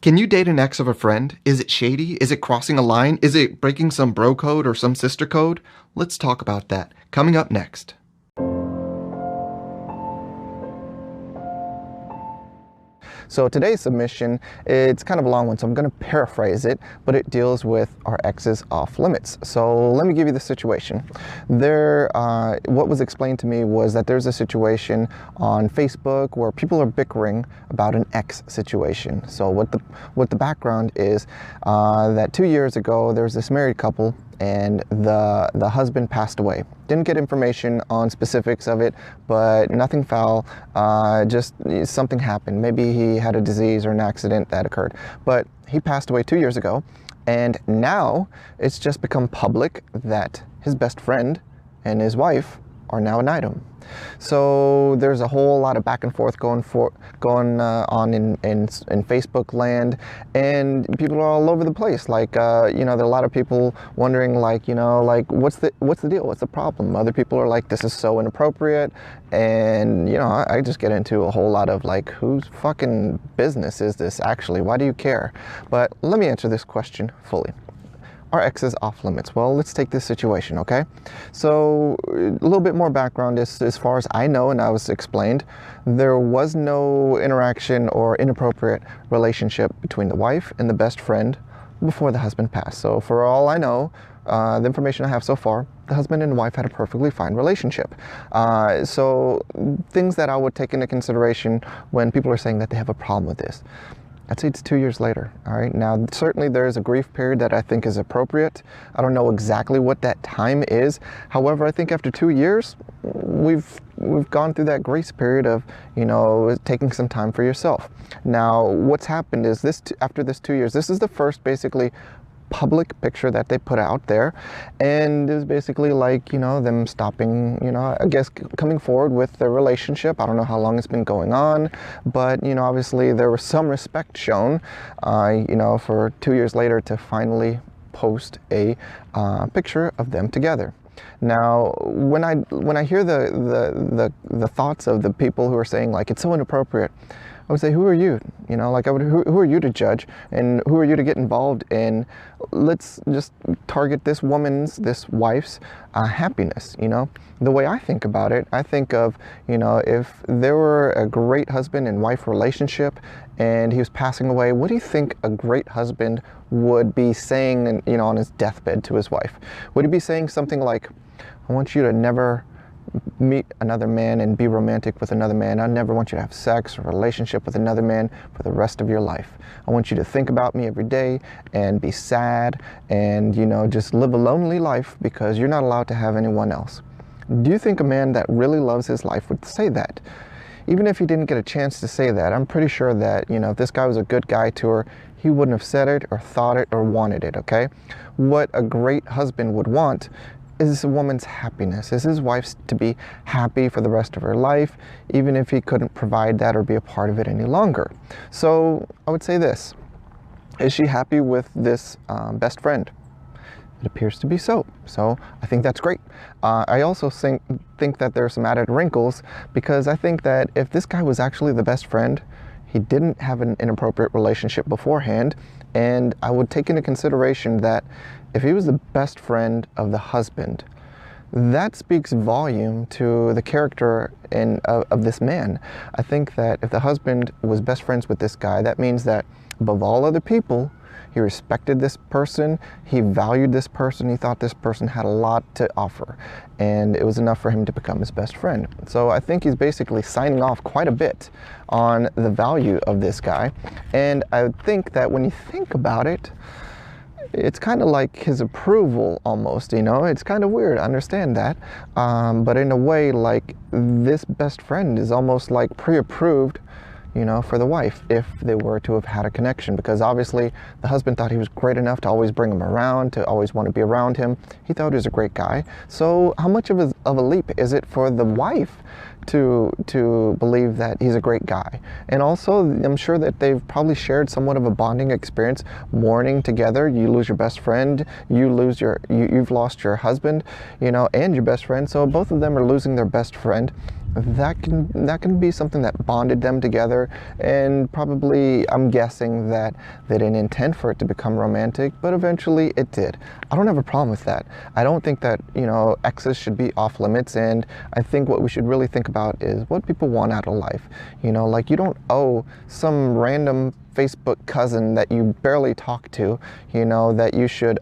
Can you date an ex of a friend? Is it shady? Is it crossing a line? Is it breaking some bro code or some sister code? Let's talk about that. Coming up next. So today's submission, it's kind of a long one, so I'm going to paraphrase it, but it deals with our exes off limits. So let me give you the situation. What was explained to me was that there's a situation on Facebook where people are bickering about an ex situation. So what the background is that 2 years ago there was this married couple, and the husband passed away. Didn't get information on specifics of it, but nothing foul, just something happened. Maybe he had a disease or an accident that occurred. But he passed away 2 years ago, and now it's just become public that his best friend and his wife are now an item. So there's a whole lot of back and forth going on in Facebook land, and people are all over the place. Like there are a lot of people wondering, like what's the deal? What's the problem? Other people are like, this is so inappropriate, and I just get into a whole lot of like, whose fucking business is this actually? Why do you care? But let me answer this question fully. Are exes off limits? Well, let's take this situation, okay? So a little bit more background is, as far as I know, and I was explained, there was no interaction or inappropriate relationship between the wife and the best friend before the husband passed. So for all I know, the information I have so far, the husband and wife had a perfectly fine relationship. So things that I would take into consideration when people are saying that they have a problem with this. I'd say it's 2 years later, all right? Now, certainly there is a grief period that I think is appropriate. I don't know exactly what that time is. However, I think after 2 years, we've gone through that grace period of, taking some time for yourself. Now, what's happened is after this 2 years, this is the first basically public picture that they put out there, and it was basically like them stopping, I guess coming forward with their relationship. I don't know how long it's been going on, but obviously there was some respect shown for 2 years later to finally post a picture of them together. Now, when I hear the thoughts of the people who are saying like it's so inappropriate, I would say, who are you? Who are you to judge, and who are you to get involved in? Let's just target this wife's happiness. The way I think about it, I think of, if there were a great husband and wife relationship and he was passing away, what do you think a great husband would be saying, on his deathbed to his wife? Would he be saying something like, I want you to never meet another man and be romantic with another man. I never want you to have sex or relationship with another man for the rest of your life. I want you to think about me every day and be sad and, just live a lonely life because you're not allowed to have anyone else. Do you think a man that really loves his life would say that? Even if he didn't get a chance to say that, I'm pretty sure that, if this guy was a good guy to her, he wouldn't have said it or thought it or wanted it, okay? What a great husband would want is a woman's happiness, is his wife's to be happy for the rest of her life, even if he couldn't provide that or be a part of it any longer. So I would say this, is she happy with this best friend? It appears to be so. So I think that's great. I also think that there are some added wrinkles, because I think that if this guy was actually the best friend, he didn't have an inappropriate relationship beforehand, and I would take into consideration that if he was the best friend of the husband, that speaks volume to the character of this man. I think that if the husband was best friends with this guy, that means that above all other people, he respected this person, he valued this person, he thought this person had a lot to offer, and it was enough for him to become his best friend. So I think he's basically signing off quite a bit on the value of this guy, and I think that when you think about it, it's kind of like his approval almost, it's kind of weird, I understand that, but in a way, like, this best friend is almost like pre-approved, for the wife, if they were to have had a connection, because obviously the husband thought he was great enough to always bring him around, to always want to be around him. He thought he was a great guy. So how much of a leap is it for the wife to believe that he's a great guy? And also, I'm sure that they've probably shared somewhat of a bonding experience, mourning together. You lose your best friend, you've lost your husband, and your best friend. So both of them are losing their best friend. that can be something that bonded them together, and probably I'm guessing that they didn't intend for it to become romantic, but eventually it did. I don't have a problem with that. I don't think that, exes should be off limits, and I think what we should really think about is what people want out of life. Like, you don't owe some random Facebook cousin that you barely talk to, that you should,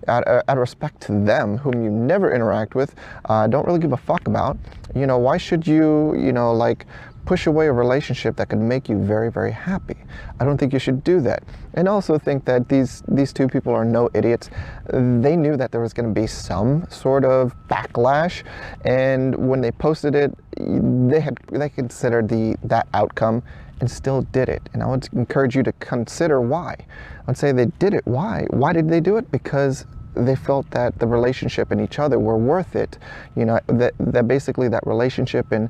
out of respect to them, whom you never interact with, don't really give a fuck about. Why should you, like, push away a relationship that could make you very, very happy? I don't think you should do that. And I also think that these two people are no idiots. They knew that there was going to be some sort of backlash, and when they posted it, they considered that outcome and still did it. And I would encourage you to consider why. I would say they did it. Why? Why did they do it? Because they felt that the relationship and each other were worth it. That basically that relationship and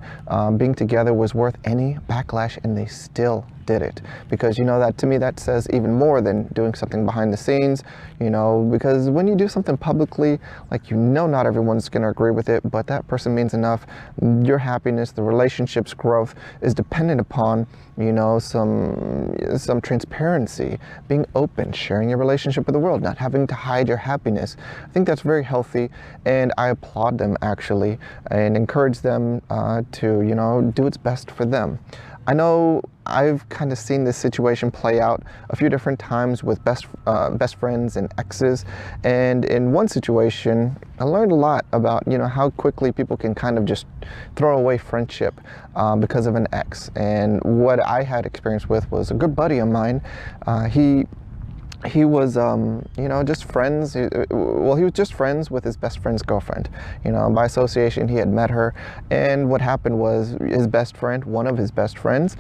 being together was worth any backlash, and they still did it. Because that, to me, that says even more than doing something behind the scenes. Because when you do something publicly, like, not everyone's going to agree with it, but that person means enough. Your happiness, the relationship's growth is dependent upon some transparency, being open, sharing your relationship with the world, not having to hide your happiness. I think that's very healthy, and I applaud them, actually, and encourage them to do its best for them. I know I've kind of seen this situation play out a few different times with best friends and exes, and in one situation I learned a lot about how quickly people can kind of just throw away friendship because of an ex. And what I had experience with was a good buddy of mine. He was, just friends. He was just friends with his best friend's girlfriend. By association, he had met her. And what happened was his best friend, one of his best friends,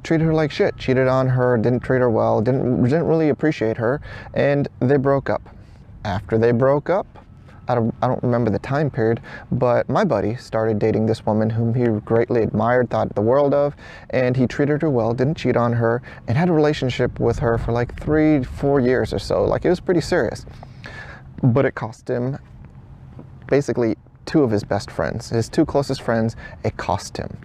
treated her like shit, cheated on her, didn't treat her well, didn't really appreciate her, and they broke up. After they broke up, I don't remember the time period, but my buddy started dating this woman whom he greatly admired, thought the world of, and he treated her well, didn't cheat on her, and had a relationship with her for like 3-4 years or so. Like, it was pretty serious. But it cost him basically 2 of his best friends, his 2 closest friends. It cost him.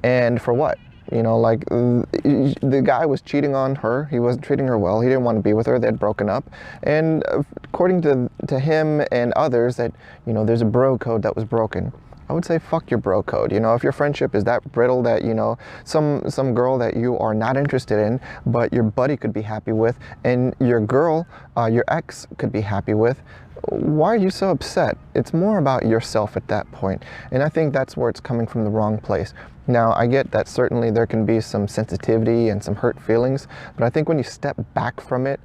And for what? The guy was cheating on her. He wasn't treating her well. He didn't want to be with her. They had broken up. And according to him and others, that, there's a bro code that was broken. I would say fuck your bro code. If your friendship is that brittle that, some girl that you are not interested in, but your buddy could be happy with, and your girl, your ex could be happy with, why are you so upset? It's more about yourself at that point. And I think that's where it's coming from, the wrong place. Now, I get that certainly there can be some sensitivity and some hurt feelings, but I think when you step back from it,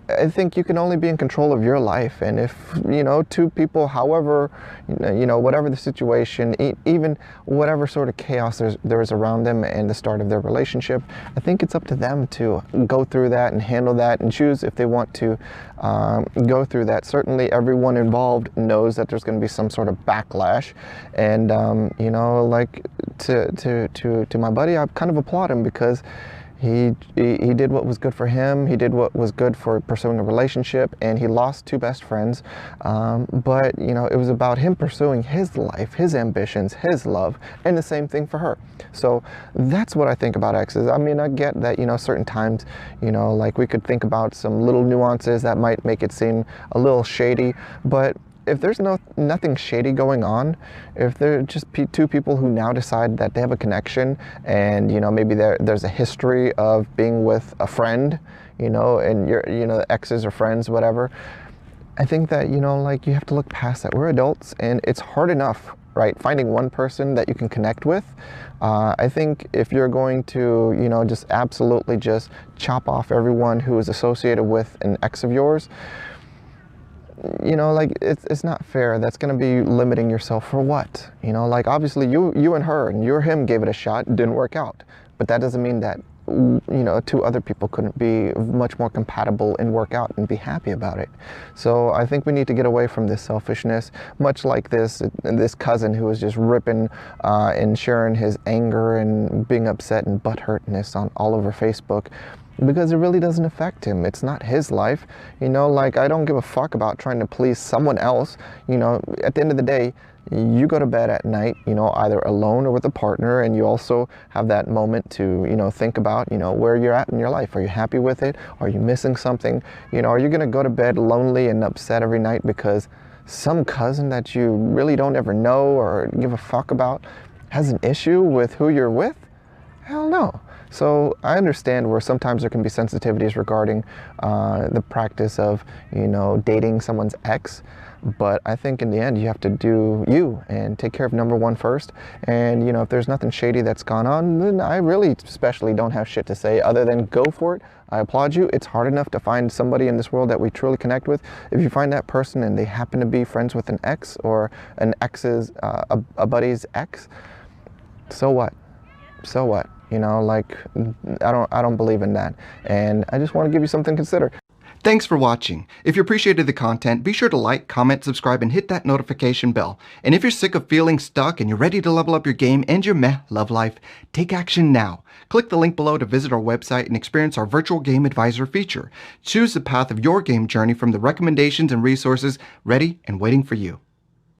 I think you can only be in control of your life. And if, 2 people, however, whatever the situation, even whatever sort of chaos there is around them and the start of their relationship, I think it's up to them to go through that and handle that and choose if they want to go through that. Certainly everyone involved knows that there's going to be some sort of backlash. And, like, to my buddy, I kind of applaud him, because he did what was good for him. He did what was good for pursuing a relationship, and he lost 2 best friends. But, it was about him pursuing his life, his ambitions, his love, and the same thing for her. So that's what I think about exes. I mean, I get that, certain times, like, we could think about some little nuances that might make it seem a little shady, but if there's nothing shady going on, if they're just 2 people who now decide that they have a connection, and maybe there's a history of being with a friend, and you're exes or friends, whatever, I think that like, you have to look past that. We're adults, and it's hard enough, right, finding one person that you can connect with. I think if you're going to just absolutely just chop off everyone who is associated with an ex of yours, like, it's not fair. That's going to be limiting yourself for what? Like, obviously you and her and you or him gave it a shot, it didn't work out. But that doesn't mean that, 2 other people couldn't be much more compatible and work out and be happy about it. So I think we need to get away from this selfishness, much like this cousin who was just ripping and sharing his anger and being upset and butthurtness all over Facebook. Because it really doesn't affect him. It's not his life. Like, I don't give a fuck about trying to please someone else. At the end of the day, You go to bed at night, either alone or with a partner, and you also have that moment to, think about, where you're at in your life. Are you happy with it? Are you missing something? Are you going to go to bed lonely and upset every night because some cousin that you really don't ever know or give a fuck about has an issue with who you're with? Hell no. So I understand where sometimes there can be sensitivities regarding the practice of, dating someone's ex. But I think in the end, you have to do you and take care of number one first. And, if there's nothing shady that's gone on, then I really especially don't have shit to say other than go for it. I applaud you. It's hard enough to find somebody in this world that we truly connect with. If you find that person and they happen to be friends with an ex or an ex's, a buddy's ex, so what? So what? I don't believe in that. And I just want to give you something to consider. Thanks for watching. If you appreciated the content, be sure to like, comment, subscribe, and hit that notification bell. And if you're sick of feeling stuck and you're ready to level up your game and your meh love life, take action now. Click the link below to visit our website and experience our virtual game advisor feature. Choose the path of your game journey from the recommendations and resources ready and waiting for you.